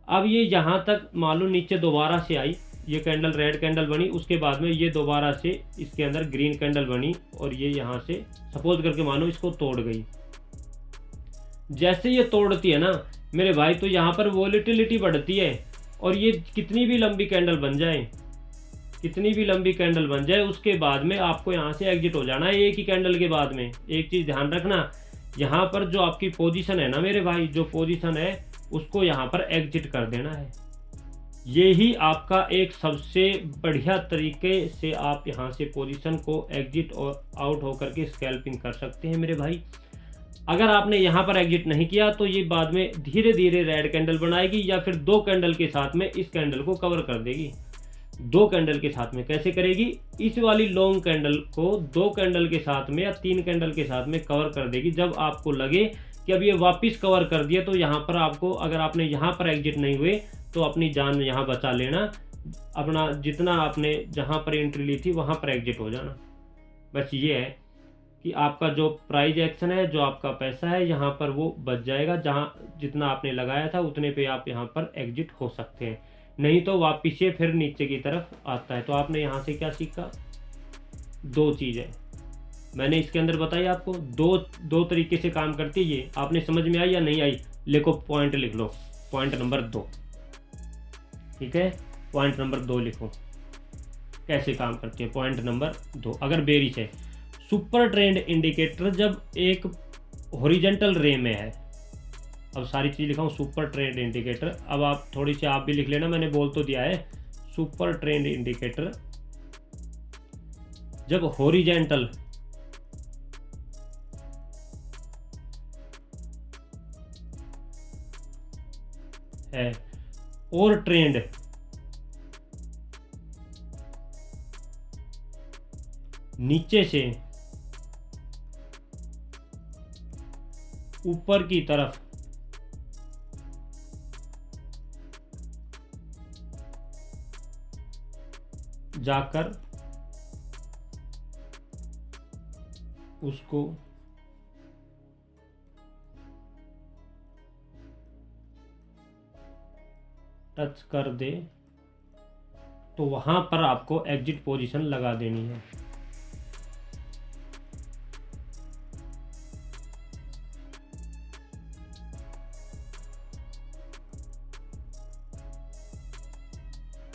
अब ये यहाँ तक मान लो नीचे दोबारा से आई, ये कैंडल रेड कैंडल बनी, उसके बाद में ये दोबारा से इसके अंदर ग्रीन कैंडल बनी और ये यहाँ से सपोज करके मानो इसको तोड़ गई। जैसे ये तोड़ती है ना मेरे भाई, तो यहाँ पर वोलेटिलिटी बढ़ती है और ये कितनी भी लंबी कैंडल बन जाए, कितनी भी लंबी कैंडल बन जाए, उसके बाद में आपको यहाँ से एग्जिट हो जाना है एक ही कैंडल के बाद में। एक चीज़ ध्यान रखना, यहाँ पर जो आपकी पोजीशन है ना मेरे भाई, जो पोजीशन है उसको यहाँ पर एग्जिट कर देना है। ये ही आपका एक सबसे बढ़िया तरीके से आप यहाँ से पोजीशन को एग्जिट और आउट होकर के स्कैल्पिंग कर सकते हैं मेरे भाई। अगर आपने यहाँ पर एग्जिट नहीं किया तो ये बाद में धीरे धीरे रेड कैंडल बनाएगी या फिर दो कैंडल के साथ में इस कैंडल को कवर कर देगी। दो कैंडल के साथ में कैसे करेगी, इस वाली लॉन्ग कैंडल को दो कैंडल के साथ में या तीन कैंडल के साथ में कवर कर देगी। जब आपको लगे कि अब ये वापस कवर कर दिया, तो यहाँ पर आपको, अगर आपने यहाँ पर एग्जिट नहीं हुए तो अपनी जान यहाँ बचा लेना, अपना जितना आपने जहाँ पर एंट्री ली थी वहाँ पर एग्जिट हो जाना। बस ये है कि आपका जो प्राइस एक्शन है, जो आपका पैसा है, यहाँ पर वो बच जाएगा। जहाँ जितना आपने लगाया था उतने पे आप यहाँ पर एग्जिट हो सकते हैं, नहीं तो वापिस से फिर नीचे की तरफ आता है। तो आपने यहाँ से क्या सीखा, दो चीज़ें मैंने इसके अंदर बताई आपको, दो तरीके से काम करती है ये। आपने समझ में आई या नहीं आई, लिखो, पॉइंट लिख लो, पॉइंट नंबर 2। ठीक है, पॉइंट नंबर 2 लिखो, कैसे काम करती है। पॉइंट नंबर 2, अगर बेरिश है, सुपर ट्रेंड इंडिकेटर जब एक हॉरिजॉन्टल रे में है, अब सारी चीज़ लिखा हूँ सुपर ट्रेंड इंडिकेटर, अब आप थोड़ी सी आप भी लिख लेना, मैंने बोल तो दिया है। सुपर ट्रेंड इंडिकेटर जब हॉरिजॉन्टल है और ट्रेंड नीचे से ऊपर की तरफ जाकर उसको टच कर दे, तो वहां पर आपको एग्जिट पोजीशन लगा देनी है।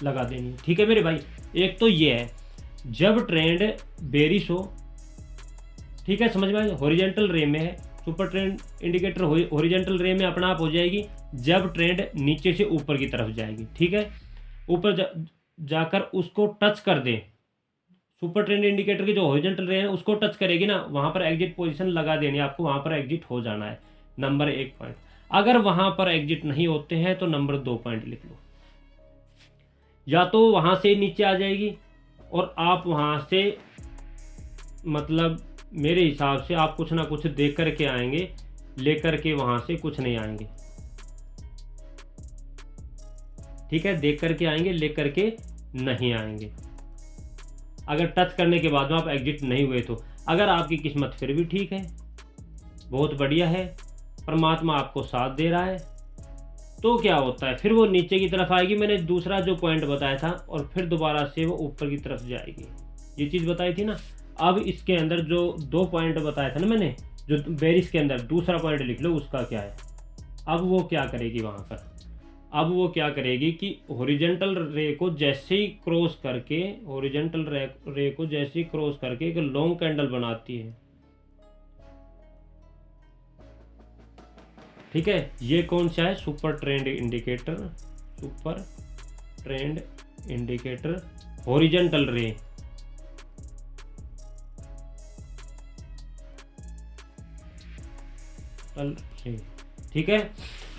लगा देनी, ठीक है मेरे भाई। एक तो ये है जब ट्रेंड बेरिश हो, ठीक है, समझ में आया, हॉरिजॉन्टल रे में है सुपर ट्रेंड इंडिकेटर हॉरिजॉन्टल रे में अपना आप हो जाएगी जब ट्रेंड नीचे से ऊपर की तरफ जाएगी। ठीक है, ऊपर जाकर उसको टच कर दे, सुपर ट्रेंड इंडिकेटर की जो हॉरिजॉन्टल रे है उसको टच करेगी ना, वहां पर एग्जिट पोजीशन लगा देनी, आपको वहां पर एग्जिट हो जाना है। Number 1 point. अगर वहां पर एग्जिट नहीं होते हैं तो नंबर 2 पॉइंट लिख लो। या तो वहां से नीचे आ जाएगी और आप वहां से मतलब मेरे हिसाब से आप कुछ ना कुछ देख करके आएंगे, लेकर के वहां से कुछ नहीं आएंगे। ठीक है, देख करके आएंगे, लेकर के नहीं आएंगे। अगर टच करने के बाद में आप एग्जिट नहीं हुए तो अगर आपकी किस्मत फिर भी ठीक है, बहुत बढ़िया है, परमात्मा आपको साथ दे रहा है, तो क्या होता है फिर वो नीचे की तरफ आएगी। मैंने दूसरा जो पॉइंट बताया था और फिर दोबारा से वो ऊपर की तरफ जाएगी, ये चीज़ बताई थी ना। अब इसके अंदर जो 2 पॉइंट बताया था ना मैंने, जो बेरिश के अंदर दूसरा पॉइंट लिख लो उसका क्या है। अब वो क्या करेगी वहाँ पर, अब वो क्या करेगी कि हॉरिजॉन्टल रे को जैसे ही क्रॉस करके, हॉरिजॉन्टल रे को जैसे ही क्रॉस करके एक लॉन्ग कैंडल बनाती है। ठीक है, ये कौन सा है, super trend indicator, super trend indicator horizontal रे। ठीक है,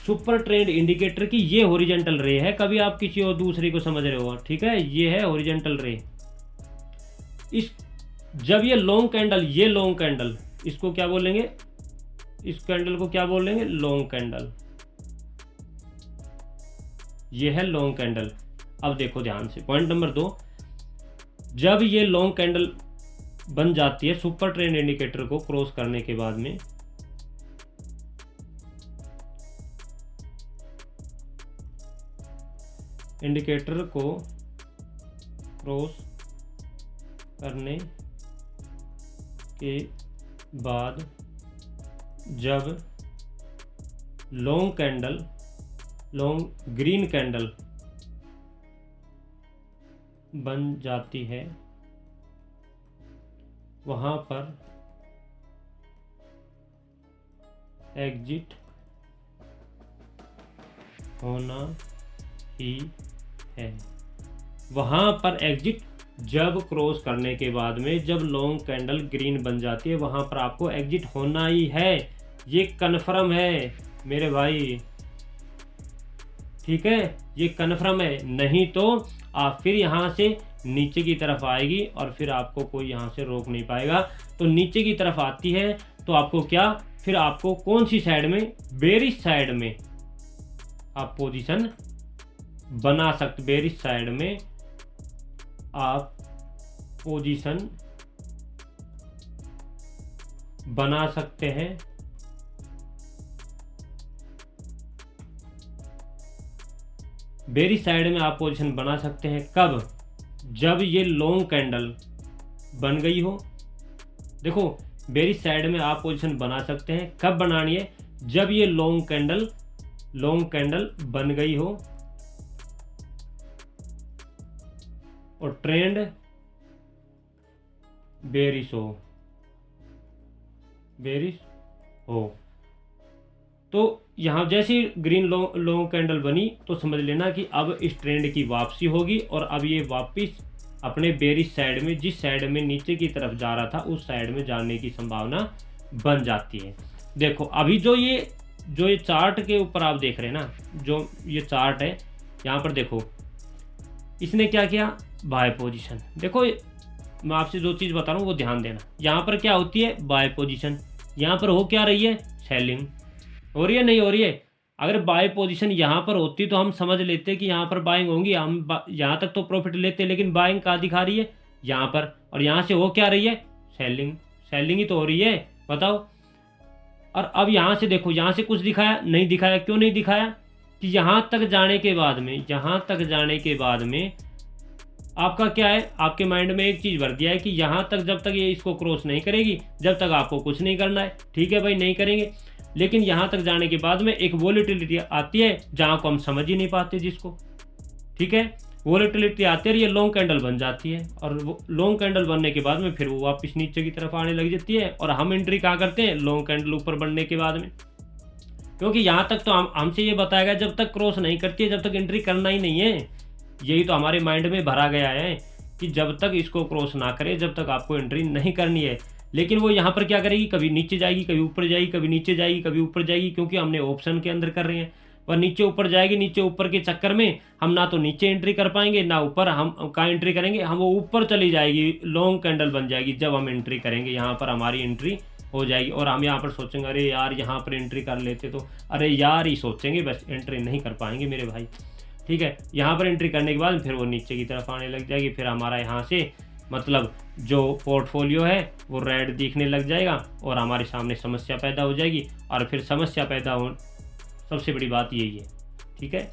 सुपर ट्रेंड इंडिकेटर की ये हॉरिजॉन्टल रे है, कभी आप किसी और दूसरे को समझ रहे हो। ठीक है, ये है हॉरिजॉन्टल रे। इस जब ये लॉन्ग कैंडल, ये लॉन्ग कैंडल, इसको क्या बोलेंगे, इस कैंडल को क्या बोलेंगे, लॉन्ग कैंडल, ये है लॉन्ग कैंडल। अब देखो ध्यान से पॉइंट नंबर 2, जब ये लॉन्ग कैंडल बन जाती है सुपर ट्रेंड इंडिकेटर को क्रॉस करने के बाद में, इंडिकेटर को क्रॉस करने के बाद जब long candle, long green candle बन जाती है, वहां पर एग्जिट होना ही है। वहां पर एग्जिट जब क्रॉस करने के बाद में, जब लॉन्ग कैंडल ग्रीन बन जाती है, वहां पर आपको एग्जिट होना ही है, ये कन्फर्म है मेरे भाई। ठीक है, ये कन्फर्म है, नहीं तो आप फिर यहां से नीचे की तरफ आएगी और फिर आपको कोई यहां से रोक नहीं पाएगा। तो नीचे की तरफ आती है तो आपको क्या, फिर आपको कौन सी साइड में, बेरिश साइड में आप पोजीशन बना सकते, बेरिश साइड में आप पोजीशन बना सकते हैं। बेरिश साइड में आप पोजीशन बना सकते हैं कब, जब ये लॉन्ग कैंडल बन गई हो। देखो बेरिश साइड में आप पोजीशन बना सकते हैं, कब बनानी है, जब ये लॉन्ग कैंडल बन गई हो और ट्रेंड बेरिश हो। तो यहाँ जैसे ग्रीन लॉन्ग कैंडल बनी तो समझ लेना कि अब इस ट्रेंड की वापसी होगी और अब ये वापस अपने बेरिश साइड में, जिस साइड में नीचे की तरफ जा रहा था उस साइड में जाने की संभावना बन जाती है। देखो अभी जो ये चार्ट के ऊपर आप देख रहे हैं ना, जो ये चार्ट है यहाँ पर देखो, इसने क्या किया, बाय पोजीशन। देखो मैं आपसे जो चीज़ बता रहा हूँ वो ध्यान देना, यहाँ पर क्या होती है, बाय पोजीशन, यहाँ पर हो क्या रही है, सेलिंग हो रही है, नहीं हो रही है। अगर बाय पोजीशन यहाँ पर होती तो हम समझ लेते कि यहाँ पर बाइंग होंगी, हम यहाँ तक तो प्रॉफिट लेते, लेकिन बाइंग कहाँ दिखा रही है, यहाँ पर, और यहाँ से हो क्या रही है, सेलिंग ही तो हो रही है, बताओ। और अब यहाँ से देखो, यहाँ से कुछ दिखाया, नहीं दिखाया, क्यों नहीं दिखाया, कि यहाँ तक जाने के बाद में आपका क्या है, आपके माइंड में एक चीज़ भर दिया है कि यहाँ तक जब तक ये इसको क्रॉस नहीं करेगी जब तक आपको कुछ नहीं करना है। ठीक है भाई, नहीं करेंगे, लेकिन यहाँ तक जाने के बाद में एक वॉलेटिलिटी आती है जहाँ को हम समझ ही नहीं पाते जिसको। ठीक है, वॉलेटिलिटी आती है और ये लॉन्ग कैंडल बन जाती है, और वो लॉन्ग कैंडल बनने के बाद में फिर वो वापस नीचे की तरफ आने लग जाती है, और हम एंट्री कहाँ करते हैं, लॉन्ग कैंडल ऊपर बनने के बाद में। क्योंकि यहाँ तक तो हमसे ये बताया गया जब तक क्रॉस नहीं करती है जब तक एंट्री करना ही नहीं है। यही तो हमारे माइंड में भरा गया है कि जब तक इसको क्रॉस ना करे जब तक आपको एंट्री नहीं करनी है। लेकिन वो यहाँ पर क्या करेगी, कभी नीचे जाएगी, कभी ऊपर जाएगी, कभी नीचे जाएगी, कभी ऊपर जाएगी, क्योंकि हमने ऑप्शन के अंदर कर रहे हैं। वह नीचे ऊपर जाएगी, नीचे ऊपर के चक्कर में हम ना तो नीचे एंट्री कर पाएंगे ना ऊपर। हम कहाँ एंट्री करेंगे, हम वो ऊपर चली जाएगी, लॉन्ग कैंडल बन जाएगी। जब हम एंट्री करेंगे यहाँ पर हमारी एंट्री हो जाएगी, और हम यहाँ पर सोचेंगे अरे यार यहाँ पर एंट्री कर लेते तो, अरे यार ही सोचेंगे, बस एंट्री नहीं कर पाएंगे मेरे भाई। ठीक है, यहाँ पर एंट्री करने के बाद फिर वो नीचे की तरफ आने लग जाएगी, फिर हमारा यहाँ से मतलब जो पोर्टफोलियो है वो रेड दिखने लग जाएगा और हमारे सामने समस्या पैदा हो जाएगी। और फिर समस्या पैदा हो, सबसे बड़ी बात यही है। ठीक है,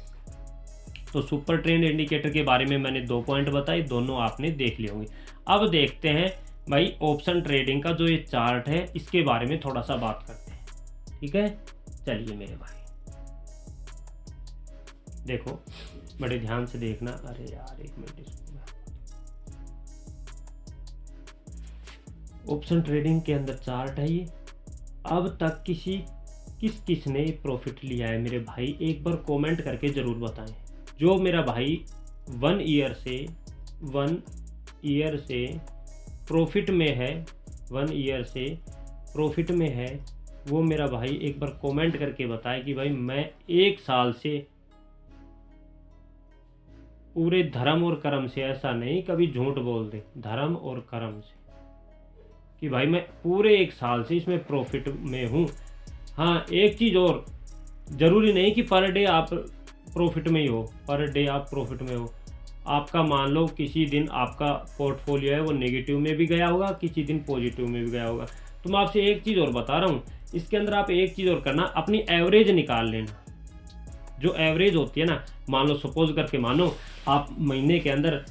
तो सुपर ट्रेंड इंडिकेटर के बारे में मैंने 2 पॉइंट बताए, दोनों आपने देख लिए होंगे। अब देखते हैं भाई ऑप्शन ट्रेडिंग का जो ये चार्ट है इसके बारे में थोड़ा सा बात करते हैं। ठीक है, चलिए मेरे भाई देखो, बड़े ध्यान से देखना। अरे यार एक मिनट, इसको ऑप्शन ट्रेडिंग के अंदर चार्ट है ये। अब तक किस ने प्रॉफिट लिया है मेरे भाई, एक बार कमेंट करके ज़रूर बताएं। जो मेरा भाई 1 ईयर से प्रॉफिट में है, 1 ईयर से प्रॉफिट में है, वो मेरा भाई एक बार कमेंट करके बताए कि भाई मैं 1 साल से पूरे धर्म और कर्म से, ऐसा नहीं कभी झूठ बोल दे, धर्म और कर्म से, कि भाई मैं पूरे 1 साल से इसमें प्रॉफिट में हूँ। हाँ, एक चीज़ और, ज़रूरी नहीं कि पर डे आप प्रॉफिट में ही हो, पर डे आप प्रॉफिट में हो। आपका मान लो किसी दिन आपका पोर्टफोलियो है वो नेगेटिव में भी गया होगा, किसी दिन पॉजिटिव में भी गया होगा। तो मैं आपसे एक चीज़ और बता रहा हूँ, इसके अंदर आप एक चीज़ और करना, अपनी एवरेज निकाल लेना। जो एवरेज होती है ना, मान लो सपोज करके मानो आप महीने के अंदर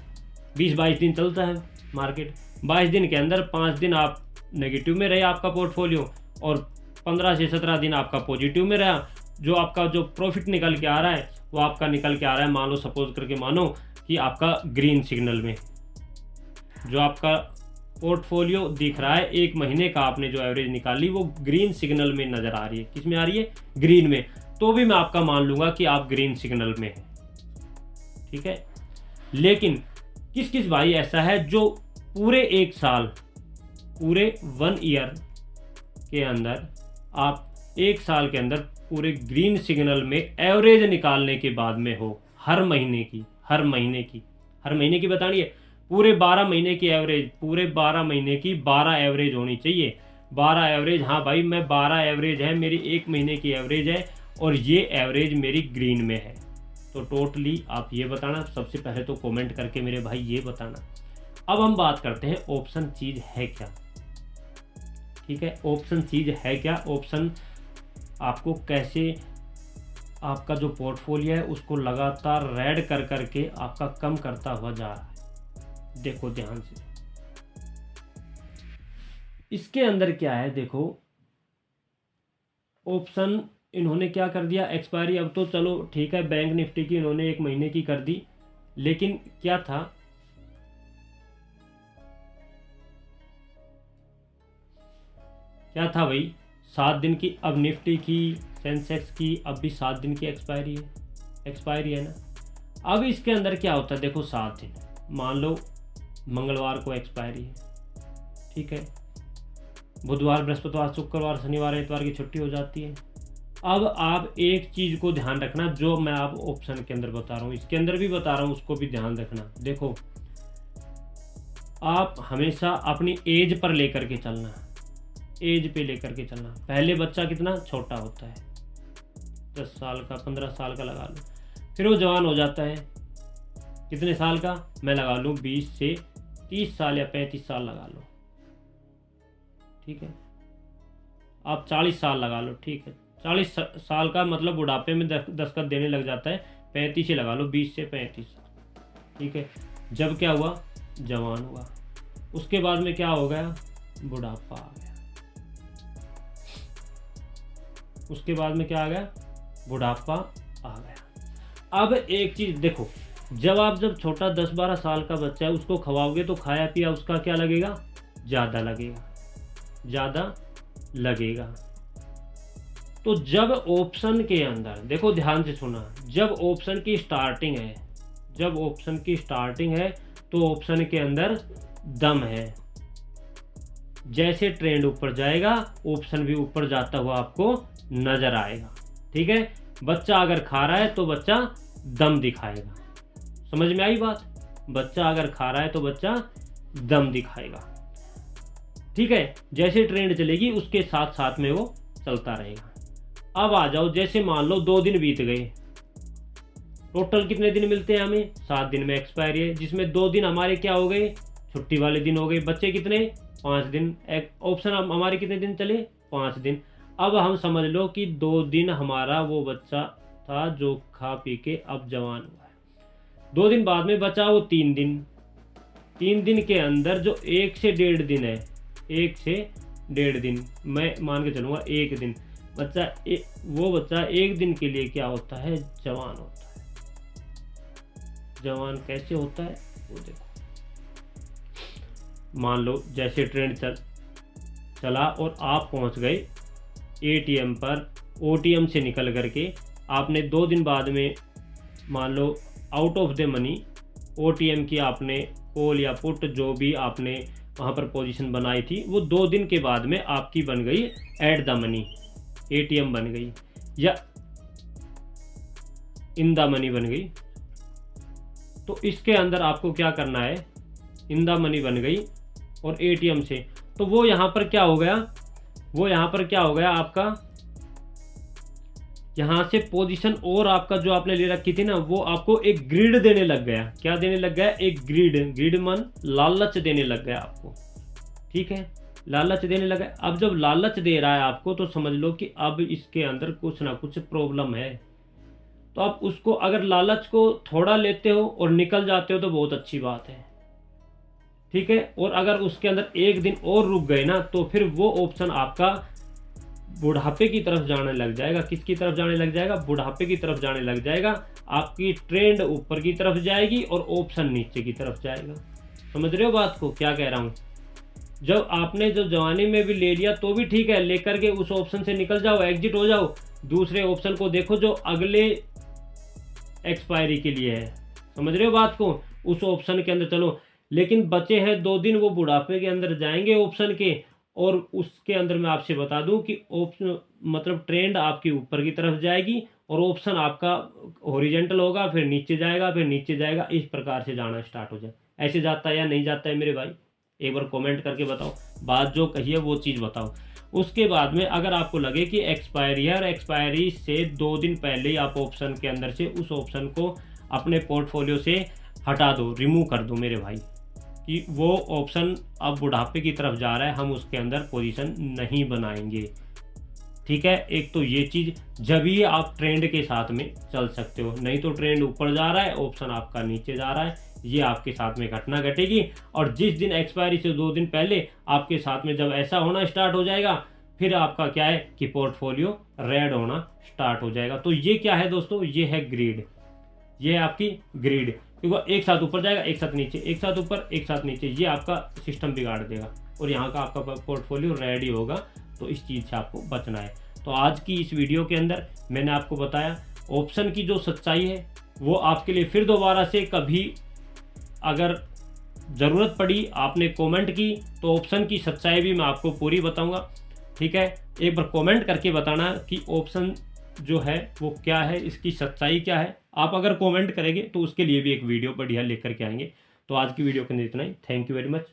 20-22 दिन चलता है मार्केट, 22 दिन के अंदर 5 दिन आप नेगेटिव में रहे आपका पोर्टफोलियो, और 15 से 17 दिन आपका पॉजिटिव में रहा। जो आपका जो प्रॉफिट निकल के आ रहा है वो आपका निकल के आ रहा है, मान लो सपोज करके मानो कि आपका ग्रीन सिग्नल में। जो आपका पोर्टफोलियो दिख रहा है 1 महीने का, आपने जो एवरेज निकाली वो ग्रीन सिग्नल में नज़र आ रही है। किस में आ रही है, ग्रीन में। तो भी मैं आपका मान लूँगा कि आप ग्रीन सिग्नल में हैं। ठीक है, लेकिन किस भाई ऐसा है जो पूरे 1 साल, पूरे 1 ईयर के अंदर, आप 1 साल के अंदर पूरे ग्रीन सिग्नल में एवरेज निकालने के बाद में हो, हर महीने की बतानी है, पूरे 12 महीने की एवरेज, पूरे 12 महीने की 12 एवरेज होनी चाहिए। 12 एवरेज, हाँ भाई मैं 12 एवरेज है, मेरी 1 महीने की एवरेज है, और ये एवरेज मेरी ग्रीन में है। तो टोटली आप ये बताना, सबसे पहले तो कमेंट करके मेरे भाई ये बताना। अब हम बात करते हैं ऑप्शन चीज़ है क्या। ठीक है, ऑप्शन चीज़ है क्या, ऑप्शन आपको कैसे आपका जो पोर्टफोलियो है उसको लगातार रेड कर करके आपका कम करता हुआ जा रहा है। देखो ध्यान से, इसके अंदर क्या है, देखो ऑप्शन इन्होंने क्या कर दिया, एक्सपायरी। अब तो चलो ठीक है, बैंक निफ्टी की इन्होंने 1 महीने की कर दी, लेकिन क्या था, भाई 7 दिन की। अब निफ्टी की, सेंसेक्स की अब भी 7 दिन की एक्सपायरी है ना। अब इसके अंदर क्या होता है, देखो 7 दिन, मान लो मंगलवार को एक्सपायरी है, ठीक है, बुधवार, बृहस्पतिवार, शुक्रवार, शनिवार, इतवार की छुट्टी हो जाती है। अब आप एक चीज़ को ध्यान रखना, जो मैं आप ऑप्शन के अंदर बता रहा हूँ, इसके अंदर भी बता रहा हूँ, उसको भी ध्यान रखना। देखो, आप हमेशा अपनी एज पर लेकर के चलना, एज पे लेकर के चलना। पहले बच्चा कितना छोटा होता है, 10 साल का, 15 साल का लगा लो, फिर वो जवान हो जाता है, कितने साल का, मैं लगा लूँ 20 से 30 साल या 35 साल लगा लो, ठीक है, आप 40 साल लगा लो, ठीक है, 40 साल का मतलब बुढ़ापे में दस्तखत देने लग जाता है, 35 से लगा लो, 20 से 35 साल, ठीक है। जब क्या हुआ, जवान हुआ, उसके बाद में क्या हो गया, बुढ़ापा आ गया, उसके बाद में क्या आ गया, बुढ़ापा आ गया। अब एक चीज़ देखो, जब छोटा 10-12 साल का बच्चा है उसको खवाओगे तो खाया पिया उसका क्या लगेगा, ज़्यादा लगेगा, ज़्यादा लगेगा। तो जब ऑप्शन के अंदर देखो, ध्यान से सुना, जब ऑप्शन की स्टार्टिंग है, जब ऑप्शन की स्टार्टिंग है तो ऑप्शन के अंदर दम है। जैसे ट्रेंड ऊपर जाएगा ऑप्शन भी ऊपर जाता हुआ आपको नजर आएगा। ठीक है, बच्चा अगर खा रहा है तो बच्चा दम दिखाएगा। समझ में आई बात? बच्चा अगर खा रहा है तो बच्चा दम दिखाएगा। ठीक है, जैसे ट्रेंड चलेगी उसके साथ साथ में वो चलता रहेगा। अब आ जाओ, जैसे मान लो 2 दिन बीत गए, टोटल कितने दिन मिलते हैं हमें, 7 दिन में एक्सपायरी है, जिसमें 2 दिन हमारे क्या हो गए, छुट्टी वाले दिन हो गए, बच्चे कितने, 5 दिन। ऑप्शन हमारे कितने दिन चले, 5 दिन। अब हम समझ लो कि 2 दिन हमारा वो बच्चा था जो खा पी के अब जवान हुआ है। 2 दिन बाद में बचा वो 3 दिन। 3 दिन के अंदर जो 1 से 1.5 दिन है, 1 से 1.5 दिन मैं मान के चलूँगा, 1 दिन बच्चा वो बच्चा 1 दिन के लिए क्या होता है, जवान होता है। जवान कैसे होता है वो देखो। मान लो जैसे ट्रेंड चला और आप पहुंच गए एटीएम पर, ओटीएम से निकल करके आपने 2 दिन बाद में मान लो out of the money OTM की आपने कॉल या पुट जो भी आपने वहाँ पर पोजीशन बनाई थी, वो 2 दिन के बाद में आपकी बन गई एट द मनी, एटीएम बन गई या इन द मनी बन गई। तो इसके अंदर आपको क्या करना है, इन द मनी बन गई और एटीएम से, तो वो यहाँ पर क्या हो गया, वो यहाँ पर क्या हो गया आपका, यहाँ से पोजीशन और आपका जो आपने ले रखी थी ना, वो आपको एक ग्रिड देने लग गया। क्या देने लग गया, एक ग्रिड, ग्रिड मन लालच देने लग गया आपको। ठीक है, लालच देने लगा। अब जब लालच दे रहा है आपको तो समझ लो कि अब इसके अंदर कुछ ना कुछ प्रॉब्लम है। तो आप उसको अगर लालच को थोड़ा लेते हो और निकल जाते हो तो बहुत अच्छी बात है। ठीक है, और अगर उसके अंदर 1 दिन और रुक गए ना तो फिर वो ऑप्शन आपका बुढ़ापे की तरफ जाने लग जाएगा। किसकी तरफ जाने लग जाएगा, बुढ़ापे की तरफ जाने लग जाएगा। आपकी ट्रेंड ऊपर की तरफ जाएगी और ऑप्शन नीचे की तरफ जाएगा। समझ रहे हो बात को, क्या कह रहा हूँ? जब आपने जो जवानी में भी ले लिया तो भी ठीक है, लेकर के उस ऑप्शन से निकल जाओ, एग्जिट हो जाओ, दूसरे ऑप्शन को देखो जो अगले एक्सपायरी के लिए है। समझ रहे हो बात को, उस ऑप्शन के अंदर चलो। लेकिन बचे हैं 2 दिन, वो बुढ़ापे के अंदर जाएंगे ऑप्शन के, और उसके अंदर मैं आपसे बता दूं कि ऑप्शन मतलब ट्रेंड आपकी ऊपर की तरफ जाएगी और ऑप्शन आपका हॉरिजेंटल होगा, फिर नीचे जाएगा, फिर नीचे जाएगा, इस प्रकार से जाना स्टार्ट हो जाए। ऐसे जाता है या नहीं जाता है मेरे भाई, एक बार कमेंट करके बताओ, बात जो कही है वो चीज़ बताओ। उसके बाद में अगर आपको लगे कि एक्सपायरी है और एक्सपायरी से 2 दिन पहले ही आप ऑप्शन के अंदर से उस ऑप्शन को अपने पोर्टफोलियो से हटा दो, रिमूव कर दो मेरे भाई, कि वो ऑप्शन अब बुढ़ापे की तरफ जा रहा है, हम उसके अंदर पोजीशन नहीं बनाएंगे। ठीक है, एक तो ये चीज़, जब ही आप ट्रेंड के साथ में चल सकते हो, नहीं तो ट्रेंड ऊपर जा रहा है, ऑप्शन आपका नीचे जा रहा है, ये आपके साथ में घटना घटेगी। और जिस दिन एक्सपायरी से 2 दिन पहले आपके साथ में जब ऐसा होना स्टार्ट हो जाएगा, फिर आपका क्या है कि पोर्टफोलियो रेड होना स्टार्ट हो जाएगा। तो ये क्या है दोस्तों, ये है ग्रिड, ये है आपकी ग्रिड, क्योंकि एक साथ ऊपर जाएगा, एक साथ नीचे, एक साथ ऊपर, एक साथ नीचे, ये आपका सिस्टम बिगाड़ देगा और यहाँ का आपका पोर्टफोलियो रेडी होगा। तो इस चीज़ से आपको बचना है। तो आज की इस वीडियो के अंदर मैंने आपको बताया ऑप्शन की जो सच्चाई है, वो आपके लिए फिर दोबारा से कभी अगर ज़रूरत पड़ी, आपने कमेंट की, तो ऑप्शन की सच्चाई भी मैं आपको पूरी बताऊंगा। ठीक है, एक बार कमेंट करके बताना कि ऑप्शन जो है वो क्या है, इसकी सच्चाई क्या है। आप अगर कमेंट करेंगे तो उसके लिए भी एक वीडियो बढ़िया लेकर के आएंगे। तो आज की वीडियो के अंदर इतना ही। Thank you very much.